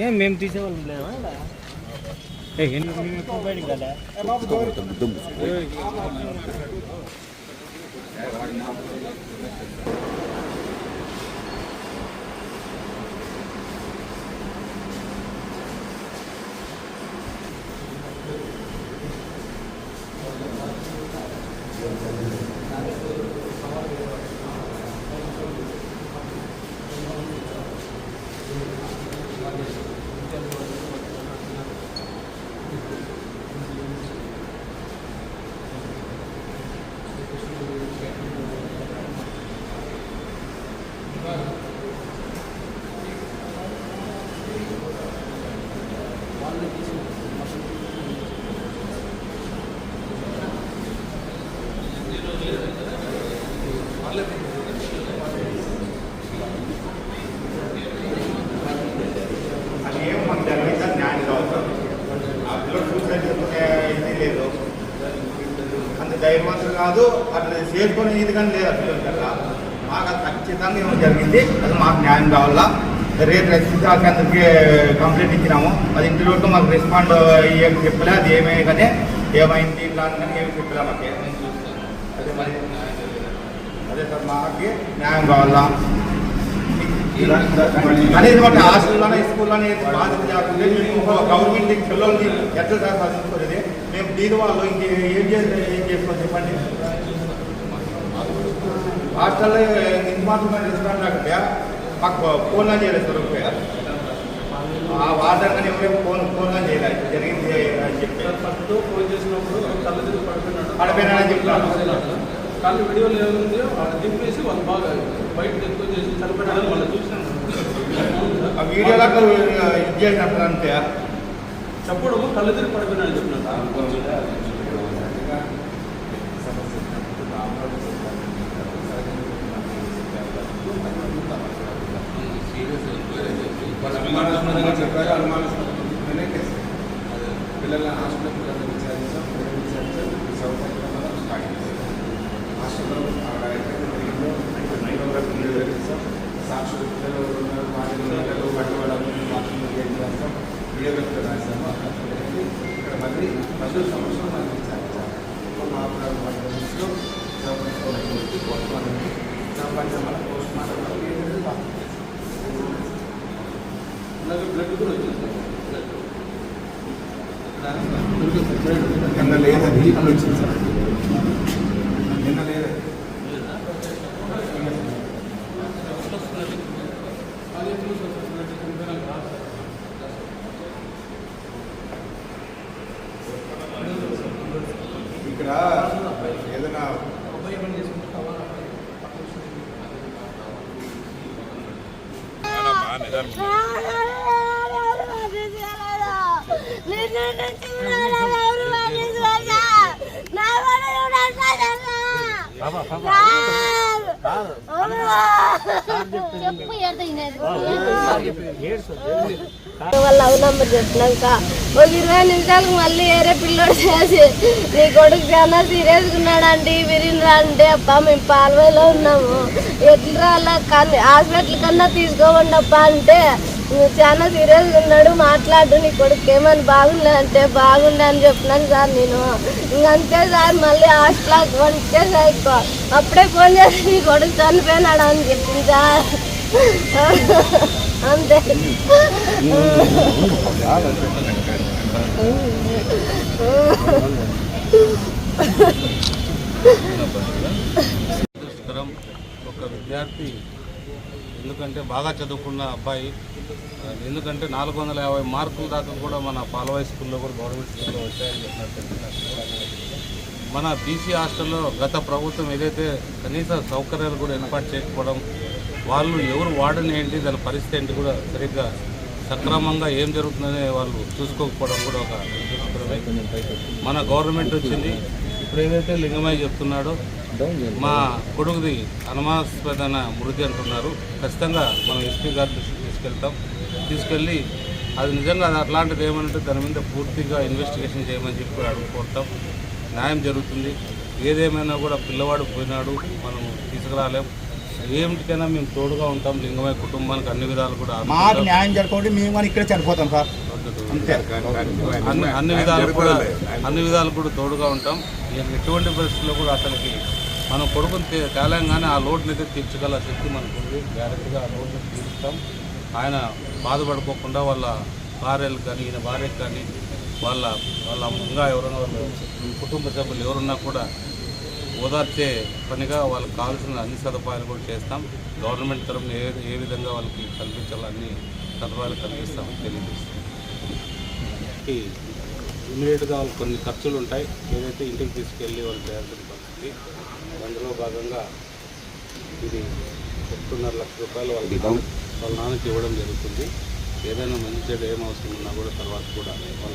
ఏం మేము తీసేవాళ్ళం లేదా బయటికి కదా ధైర్యవంతులు కాదు అట్లా చేసుకునే ఇది కానీ లేదు పిల్లల కల్లా మాకు ఖచ్చితంగా ఏమో జరిగింది. అది మాకు న్యాయం కావాలా. రేపు రెస్పాన్స్ అందరికీ కంప్లైంట్ ఇచ్చినాము. అది ఇంటి వరకు మాకు రెస్పాండ్ ఏం చెప్పలే. అది ఏమైనా కానీ ఏమైంది ఇట్లా కానీ ఏమి చెప్పలే మాకే. అదే మరి అదే సార్ మాకు న్యాయం కావాలా అనేది బట్టి హాస్టల్లోనే స్కూల్లోనే బాధ్యత లేకుండా మేము గవర్నమెంట్ పిల్లల్ని ఎట్లా సార్ సాధించుకోలేదు. మేము దీని వాళ్ళు ఏం చేసుకోవాలి చెప్పండి. హాస్టల్లో ఇంత మాత్రమే రెస్టారెంట్ లేకపోతే మాకు ఫోన్లో చేయలేదు సార్. ఆ వాటర్ కానీ ఎవరైనా ఫోన్లో చేయలేదు జరిగింది అని చెప్పి ఫోన్ చేసినప్పుడు పడిపోయినాడని చెప్తాను. కానీ వీడియోలు ఏముంది దింపేసి వాళ్ళు బాగా బయట ఎక్కువ చేసి చనిపోయినాడని వాళ్ళు చూసినాం. ఆ వీడియోలో ఇది చేసినప్పుడు అంతే చప్పుడు కళ్ళు తిరిగి పడిపోయినాడని చెప్పినారు. చెప్పారు అనుమానాస్పదమైన కేసు పిల్లల హాస్పిటల్ పిల్లలు విచారించాం. స్టార్ట్ చేశాం హాస్టల్లో సాక్షులు పిల్లలు ఉన్నారు. పిల్లలు పట్టుకోవడానికి రాస్తాం. వీడియో వ్యక్తులు రాసాము. ఇక్కడ మళ్ళీ పశువుల సమస్యలు మనం విచారించాలి. మా దృష్టిలో పోస్ట్ మార్టం సంబంధించిన పోస్ట్ మార్టం బ్లడ్ కూడా వచ్చింది. నిన్న లేదండి ఇప్పుడు వచ్చింది సార్. నిన్న లేదండి ఇక్కడ ఏదైనా వాళ్ళ లవ్ నంబర్ చెప్పినాక ఒక 20 నిమిషాలకు మళ్ళీ వేరే పిల్లోడు చేసి నీ కొడుకు చాలా సీరియస్గా ఉన్నాడండి విరినరా అంటే అప్ప మేము పాల్వాయిలో ఉన్నాము ఎట్లా కానీ హాస్పిటల్ కన్నా తీసుకోవండి అప్ప అంటే నువ్వు చాలా సీరియస్గా ఉన్నాడు మాట్లాడు నీ కొడుకు ఏమని బాగుండే బాగుండే అని చెప్పినాను సార్. నేను ఇంకంతే సార్ మళ్ళీ హాస్టల్కి వంటే సార్ అప్పుడే ఫోన్ చేసి నీ కొడుకు చనిపోయినాడు అని చెప్పింది సార్. అంతే ఒక విద్యార్థి ఎందుకంటే బాగా చదువుకున్న అబ్బాయి ఎందుకంటే 450 మార్కుల దాకా కూడా మన పాలవాయి స్కూల్లో కూడా గవర్నమెంట్ స్కూల్లో వచ్చాయని చెప్పినట్టు మన బీసీ హాస్టల్లో గత ప్రభుత్వం ఏదైతే కనీస సౌకర్యాలు కూడా ఏర్పాటు చేయకపోవడం వాళ్ళు ఎవరు వాడని ఏంటి దాని పరిస్థితి ఏంటి కూడా సరిగ్గా సక్రమంగా ఏం జరుగుతుందనే వాళ్ళు చూసుకోకపోవడం కూడా ఒక దుష్కరమే. మన గవర్నమెంట్ వచ్చింది ఇప్పుడు ఏదైతే లింగమయ్య చెప్తున్నాడో మా కొడుకుది అనుమానాస్పదమైన మృతి అంటున్నారు. ఖచ్చితంగా మనం ఎస్పీ గారి దృష్టికి తీసుకెళ్ళి అది నిజంగా అది అట్లాంటిది ఏమంటే దాని మీద పూర్తిగా ఇన్వెస్టిగేషన్ చేయమని చెప్పి అడుగుకుంటాం. న్యాయం జరుగుతుంది. ఏదేమైనా కూడా పిల్లవాడు పోయినాడు, మనం తీసుకురాలేం. ఏమిటికైనా మేము తోడుగా ఉంటాం. లింగమయ్య కుటుంబానికి అన్ని విధాలు కూడా మాకు న్యాయం జరగకుండా మేము కానీ ఇక్కడే చనిపోతాం సార్. అంతే. అన్ని విధాలు కూడా తోడుగా ఉంటాం. ఎటువంటి పరిస్థితుల్లో కూడా అతనికి మనం కొడుకుని తేలంగానే ఆ లోటుని అయితే తీర్చగల శక్తి మనకు ఉంది. గ్యారెంటీగా ఆ లోటుని తీరుస్తాం. ఆయన బాధపడుకోకుండా వాళ్ళ భార్యలకు కానీ ఈయన భార్యకు కానీ వాళ్ళ ఇంకా ఎవరైనా వాళ్ళ కుటుంబ సభ్యులు ఎవరున్నా కూడా ఓదార్చే పనిగా వాళ్ళకి కావాల్సిన అన్ని సదుపాయాలు కూడా చేస్తాం. గవర్నమెంట్ తరఫున ఏ విధంగా వాళ్ళకి కల్పించాలో అన్ని సదుపాయాలు కల్పిస్తామని తెలియజేస్తాం. ఇమీడియట్గా వాళ్ళకి కొన్ని ఖర్చులు ఉంటాయి. ఏదైతే ఇంటికి తీసుకెళ్ళి వాళ్ళు చేయాల్సిన పరిస్థితి, అందులో భాగంగా ఇది 1.5 లక్ష రూపాయలు వాళ్ళ నాన్నకి ఇవ్వడం జరుగుతుంది. ఏదైనా మంచి చెడు ఏం అవసరం ఉన్నా కూడా తర్వాత కూడా